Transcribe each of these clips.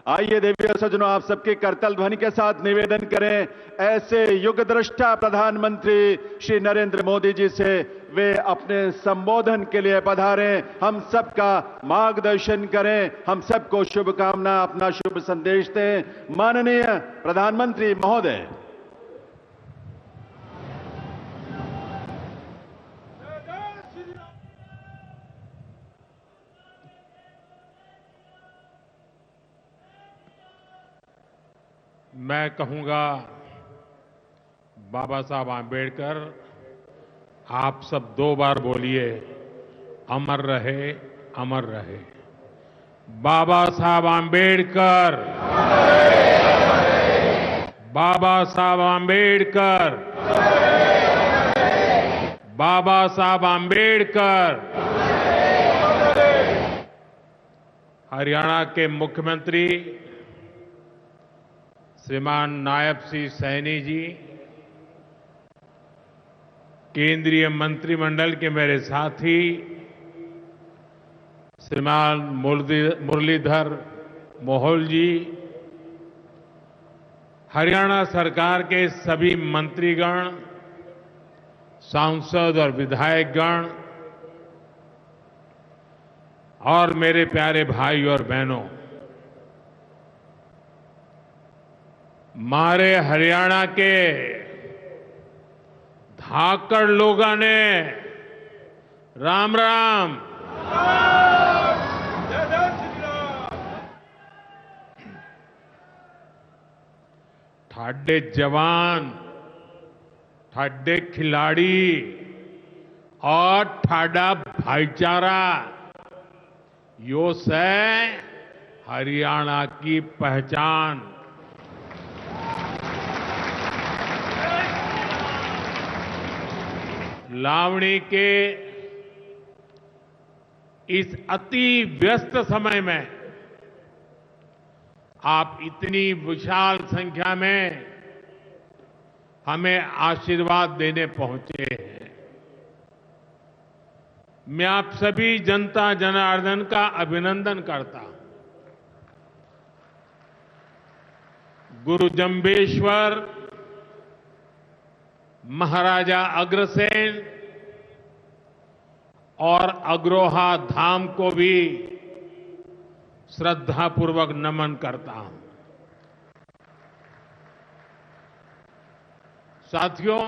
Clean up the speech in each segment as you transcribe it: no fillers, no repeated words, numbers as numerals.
आइए देवी और सज्जनों, आप सबके करतल ध्वनि के साथ निवेदन करें ऐसे युग दृष्टा प्रधानमंत्री श्री नरेंद्र मोदी जी से वे अपने संबोधन के लिए पधारें, हम सबका मार्गदर्शन करें, हम सबको शुभकामना, अपना शुभ संदेश दें। माननीय प्रधानमंत्री महोदय। मैं कहूंगा, बाबा साहब आंबेडकर, आप सब 2 बार बोलिए, अमर रहे, अमर रहे। बाबा साहब आंबेडकर, बाबा साहब आंबेडकर, बाबा साहब आंबेडकर। हरियाणा के मुख्यमंत्री श्रीमान नायब सिंह सैनी जी, केंद्रीय मंत्रिमंडल के मेरे साथी श्रीमान मुरलीधर मोहोल जी, हरियाणा सरकार के सभी मंत्रीगण, सांसद और विधायकगण और मेरे प्यारे भाई और बहनों, मारे हरियाणा के धाकड़ लोगों ने राम राम। ठाडे जवान, ठाडे खिलाड़ी और ठाडा भाईचारा, यो से हरियाणा की पहचान। लावणी के इस अति व्यस्त समय में आप इतनी विशाल संख्या में हमें आशीर्वाद देने पहुंचे हैं। मैं आप सभी जनता जनार्दन का अभिनंदन करता हूं। गुरु जंबेश्वर, महाराजा अग्रसेन और अग्रोहा धाम को भी श्रद्धापूर्वक नमन करता हूं। साथियों,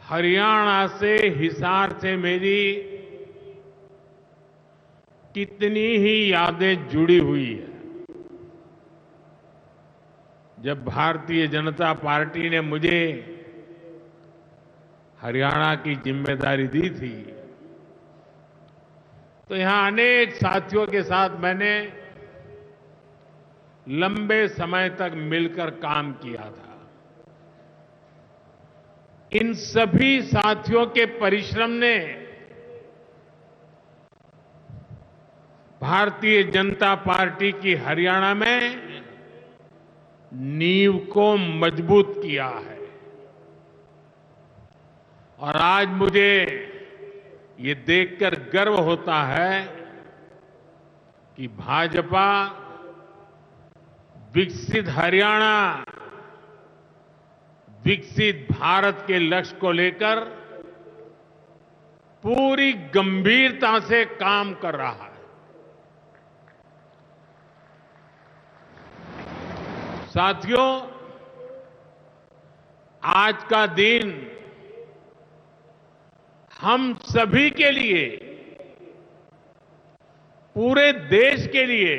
हरियाणा से, हिसार से मेरी कितनी ही यादें जुड़ी हुई है। जब भारतीय जनता पार्टी ने मुझे हरियाणा की जिम्मेदारी दी थी, तो यहां अनेक साथियों के साथ मैंने लंबे समय तक मिलकर काम किया था। इन सभी साथियों के परिश्रम ने भारतीय जनता पार्टी की हरियाणा में नींव को मजबूत किया है। और आज मुझे ये देखकर गर्व होता है कि भाजपा विकसित हरियाणा, विकसित भारत के लक्ष्य को लेकर पूरी गंभीरता से काम कर रहा है। साथियों, आज का दिन हम सभी के लिए, पूरे देश के लिए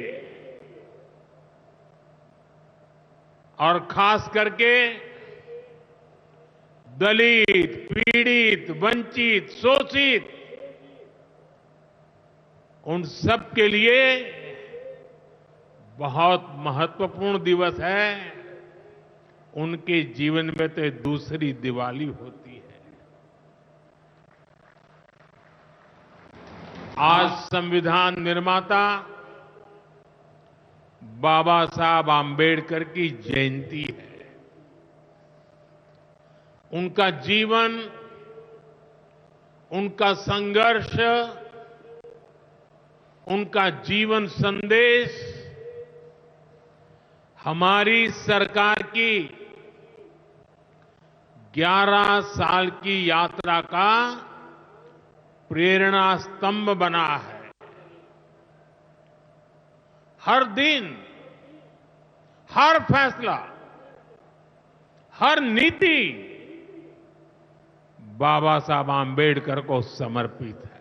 और खास करके दलित, पीड़ित, वंचित, शोषित, उन सब के लिए बहुत महत्वपूर्ण दिवस है। उनके जीवन में तो दूसरी दिवाली होती है। आज संविधान निर्माता बाबा साहब आंबेडकर की जयंती है। उनका जीवन, उनका संघर्ष, उनका जीवन संदेश हमारी सरकार की 11 साल की यात्रा का प्रेरणा स्तंभ बना है। हर दिन, हर फैसला, हर नीति बाबा साहब आंबेडकर को समर्पित है।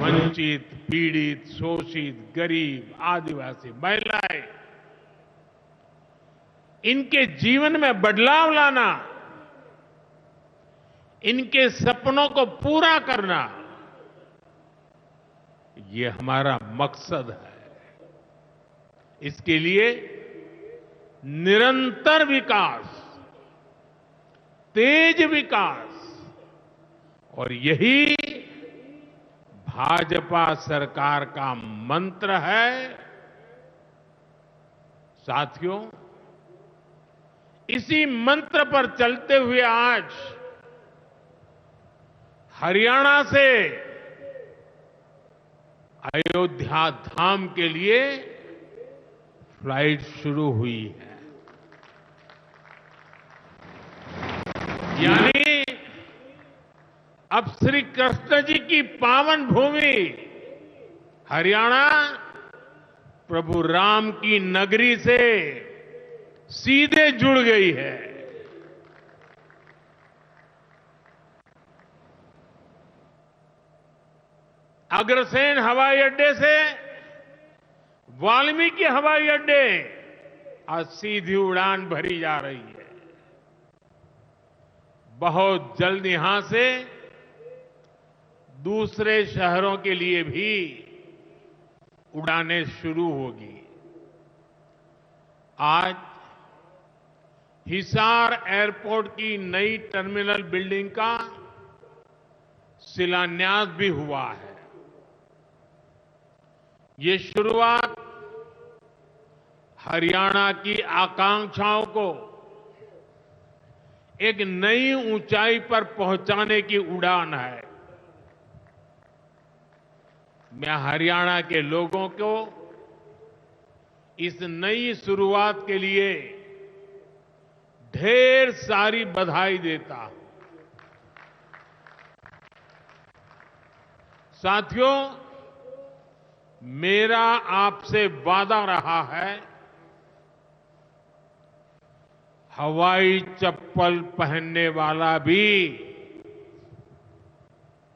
वंचित, पीड़ित, शोषित, गरीब, आदिवासी, महिलाएं, इनके जीवन में बदलाव लाना, इनके सपनों को पूरा करना, ये हमारा मकसद है। इसके लिए निरंतर विकास, तेज विकास, और यही भाजपा सरकार का मंत्र है। साथियों, इसी मंत्र पर चलते हुए आज हरियाणा से अयोध्या धाम के लिए फ्लाइट शुरू हुई है। यानी अब श्री कृष्ण जी की पावन भूमि हरियाणा प्रभु राम की नगरी से सीधे जुड़ गई है। अग्रसेन हवाई अड्डे से वाल्मीकि हवाई अड्डे आज सीधी उड़ान भरी जा रही है। बहुत जल्द यहां से दूसरे शहरों के लिए भी उड़ानें शुरू होगी। आज हिसार एयरपोर्ट की नई टर्मिनल बिल्डिंग का शिलान्यास भी हुआ है। ये शुरुआत हरियाणा की आकांक्षाओं को एक नई ऊंचाई पर पहुंचाने की उड़ान है। मैं हरियाणा के लोगों को इस नई शुरुआत के लिए ढेर सारी बधाई देता हूं। साथियों, मेरा आपसे वादा रहा है, हवाई चप्पल पहनने वाला भी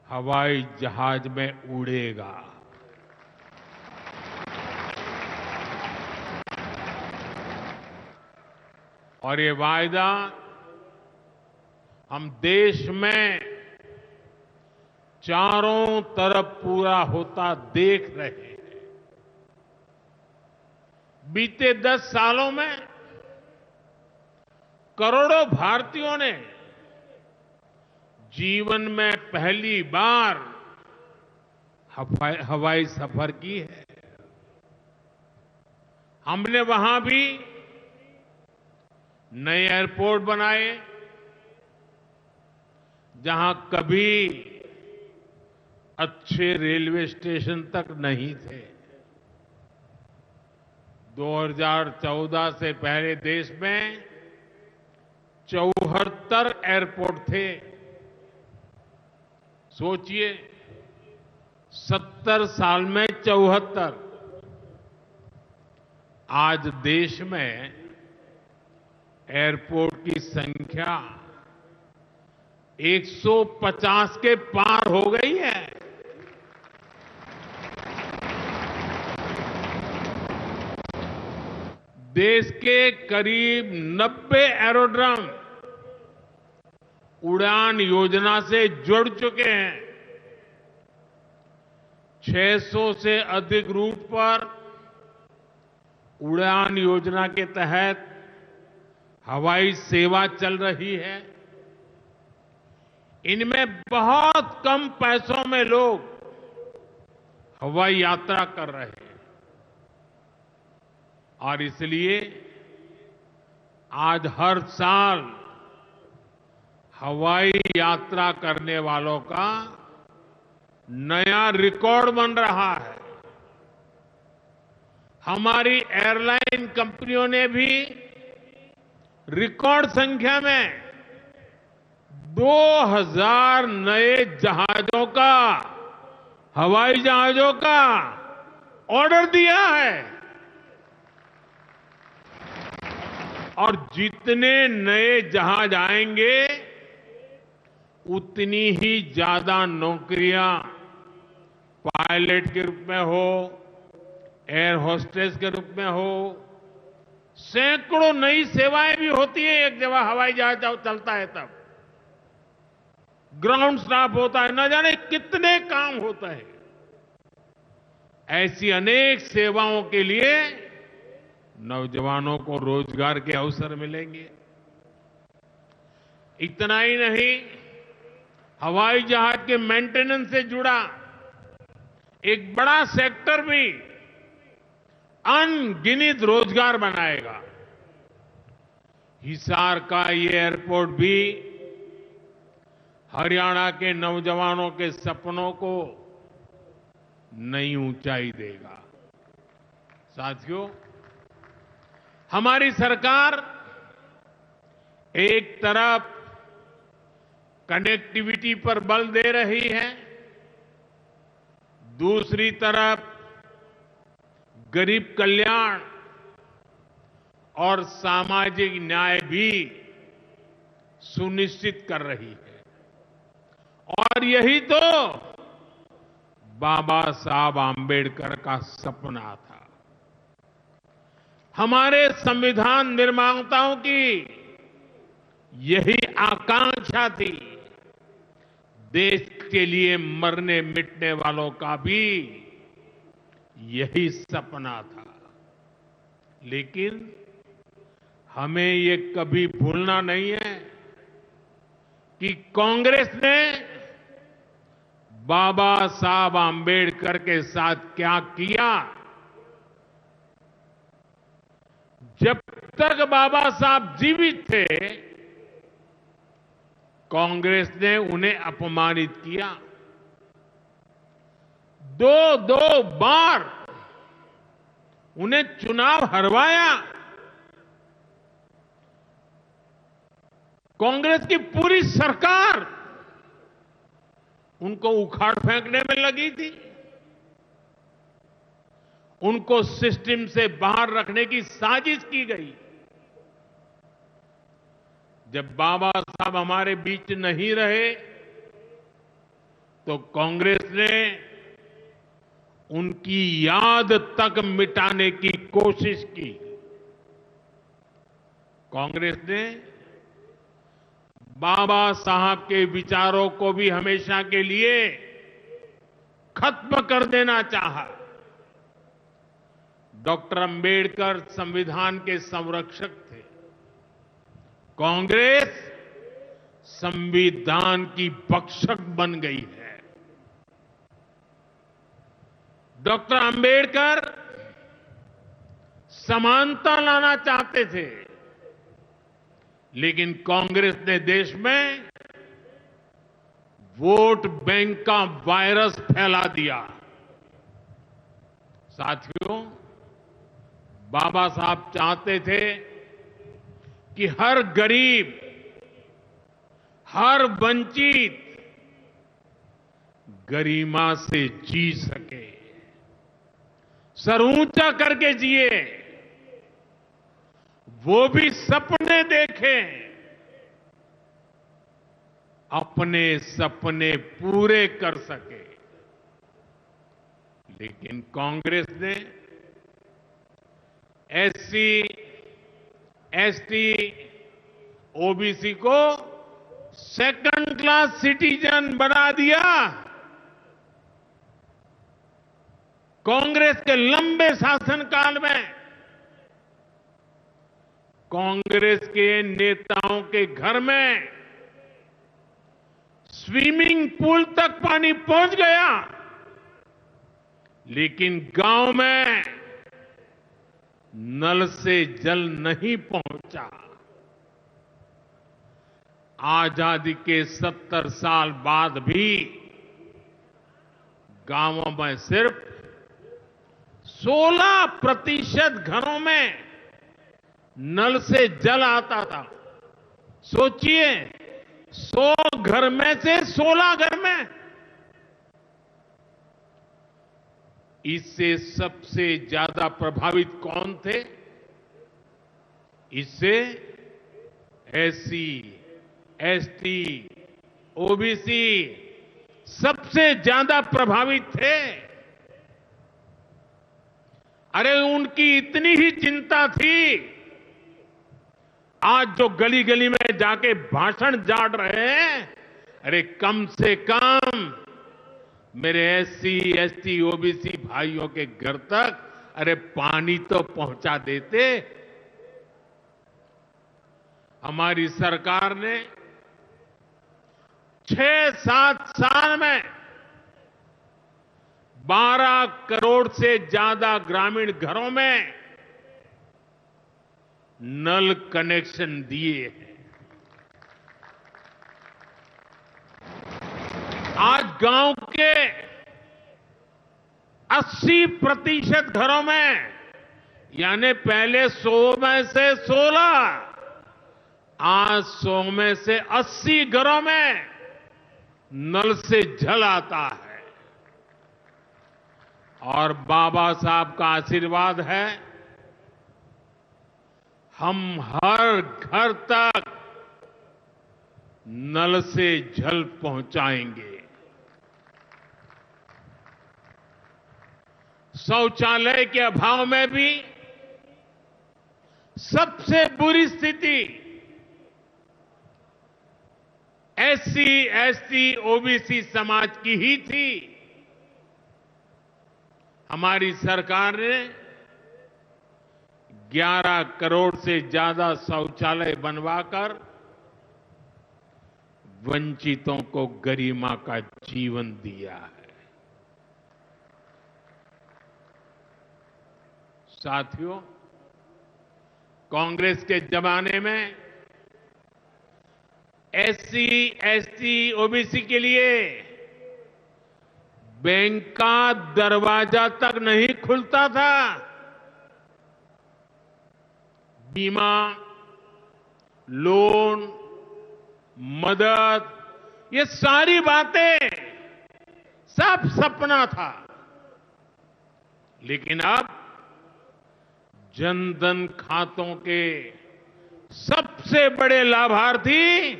हवाई जहाज में उड़ेगा। और ये वायदा हम देश में चारों तरफ पूरा होता देख रहे हैं। बीते 10 सालों में करोड़ों भारतीयों ने जीवन में पहली बार हवाई सफर की है। हमने वहां भी नए एयरपोर्ट बनाए जहां कभी अच्छे रेलवे स्टेशन तक नहीं थे। 2014 से पहले देश में 74 एयरपोर्ट थे। सोचिए, 70 साल में 74। आज देश में एयरपोर्ट की संख्या 150 के पार हो गई है। देश के करीब 90 एरोड्रम उड़ान योजना से जुड़ चुके हैं। 600 से अधिक रूट पर उड़ान योजना के तहत हवाई सेवा चल रही है। इनमें बहुत कम पैसों में लोग हवाई यात्रा कर रहे हैं और इसलिए आज हर साल हवाई यात्रा करने वालों का नया रिकॉर्ड बन रहा है। हमारी एयरलाइन कंपनियों ने भी रिकॉर्ड संख्या में 2000 नए जहाजों का, हवाई जहाजों का ऑर्डर दिया है। और जितने नए जहाज आएंगे उतनी ही ज्यादा नौकरियां पायलट के रूप में हो, एयर होस्टेस के रूप में हो, सैकड़ों नई सेवाएं भी होती है। एक जगह हवाई जहाज चलता है तब ग्राउंड स्टाफ होता है, न जाने कितने काम होता है। ऐसी अनेक सेवाओं के लिए नौजवानों को रोजगार के अवसर मिलेंगे। इतना ही नहीं, हवाई जहाज के मेंटेनेंस से जुड़ा एक बड़ा सेक्टर भी अनगिनत रोजगार बनाएगा। हिसार का ये एयरपोर्ट भी हरियाणा के नौजवानों के सपनों को नई ऊंचाई देगा। साथियों, हमारी सरकार एक तरफ कनेक्टिविटी पर बल दे रही है, दूसरी तरफ गरीब कल्याण और सामाजिक न्याय भी सुनिश्चित कर रही है। और यही तो बाबा साहब आंबेडकर का सपना था। हमारे संविधान निर्माताओं की यही आकांक्षा थी। देश के लिए मरने मिटने वालों का भी यही सपना था। लेकिन हमें ये कभी भूलना नहीं है कि कांग्रेस ने बाबा साहब आंबेडकर के साथ क्या किया। जब तक बाबा साहब जीवित थे, कांग्रेस ने उन्हें अपमानित किया। दो बार उन्हें चुनाव हरवाया। कांग्रेस की पूरी सरकार उनको उखाड़ फेंकने में लगी थी। उनको सिस्टम से बाहर रखने की साजिश की गई। जब बाबा साहब हमारे बीच नहीं रहे तो कांग्रेस ने उनकी याद तक मिटाने की कोशिश की। कांग्रेस ने बाबा साहब के विचारों को भी हमेशा के लिए खत्म कर देना चाहा। डॉक्टर अंबेडकर संविधान के संरक्षक थे। कांग्रेस संविधान की भक्षक बन गई है। डॉक्टर अंबेडकर समानता लाना चाहते थे, लेकिन कांग्रेस ने देश में वोट बैंक का वायरस फैला दिया। साथियों, बाबा साहब चाहते थे कि हर गरीब, हर वंचित गरिमा से जी सके, सर ऊंचा करके जिए, वो भी सपने देखें, अपने सपने पूरे कर सके। लेकिन कांग्रेस ने एससी, एसटी, ओबीसी को सेकंड क्लास सिटीजन बना दिया। कांग्रेस के लंबे शासनकाल में कांग्रेस के नेताओं के घर में स्विमिंग पूल तक पानी पहुंच गया, लेकिन गांव में नल से जल नहीं पहुंचा। आजादी के 70 साल बाद भी गांवों में सिर्फ 16% घरों में नल से जल आता था। सोचिए, 100 घर में से 16 घर में। इससे सबसे ज्यादा प्रभावित कौन थे? इससे एससी, एसटी, ओबीसी सबसे ज्यादा प्रभावित थे। अरे उनकी इतनी ही चिंता थी, आज जो गली गली में जाके भाषण झाड़ रहे हैं, अरे कम से कम मेरे एससी, एसटी, ओबीसी भाइयों के घर तक अरे पानी तो पहुंचा देते। हमारी सरकार ने 6-7 साल में 12 करोड़ से ज्यादा ग्रामीण घरों में नल कनेक्शन दिए हैं। आज गांव के 80% घरों में, यानी पहले 100 में से 16, आज 100 में से 80 घरों में नल से जल आता है। और बाबा साहब का आशीर्वाद है, हम हर घर तक नल से जल पहुंचाएंगे। शौचालय के अभाव में भी सबसे बुरी स्थिति एससी, एसटी, ओबीसी समाज की ही थी। हमारी सरकार ने 11 करोड़ से ज्यादा शौचालय बनवाकर वंचितों को गरिमा का जीवन दिया है। साथियों, कांग्रेस के जमाने में एससी, एसटी, ओबीसी के लिए बैंक का दरवाजा तक नहीं खुलता था। बीमा, लोन, मदद, ये सारी बातें सब सपना था। लेकिन अब जनधन खातों के सबसे बड़े लाभार्थी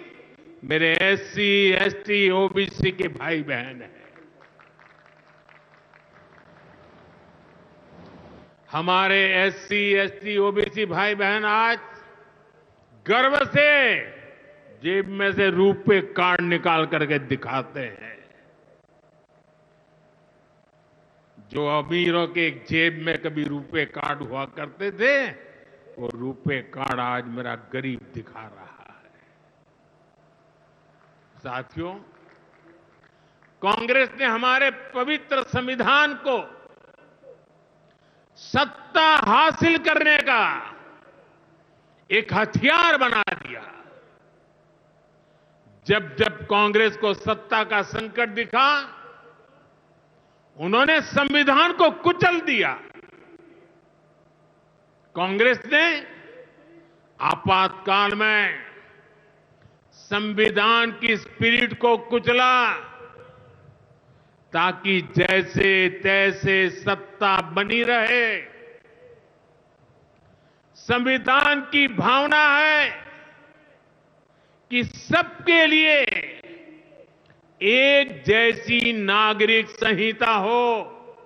मेरे एससी, एसटी, ओबीसी के भाई बहन हैं। हमारे एससी, एसटी, ओबीसी भाई बहन आज गर्व से जेब में से रुपए कार्ड निकाल करके दिखाते हैं। जो अमीरों के जेब में कभी रुपए कार्ड हुआ करते थे, वो रुपए कार्ड आज मेरा गरीब दिखा रहा है। साथियों, कांग्रेस ने हमारे पवित्र संविधान को सत्ता हासिल करने का एक हथियार बना दिया। जब जब कांग्रेस को सत्ता का संकट दिखा, उन्होंने संविधान को कुचल दिया। कांग्रेस ने आपातकाल में संविधान की स्पिरिट को कुचला, ताकि जैसे तैसे सत्ता बनी रहे। संविधान की भावना है कि सबके लिए एक जैसी नागरिक संहिता हो,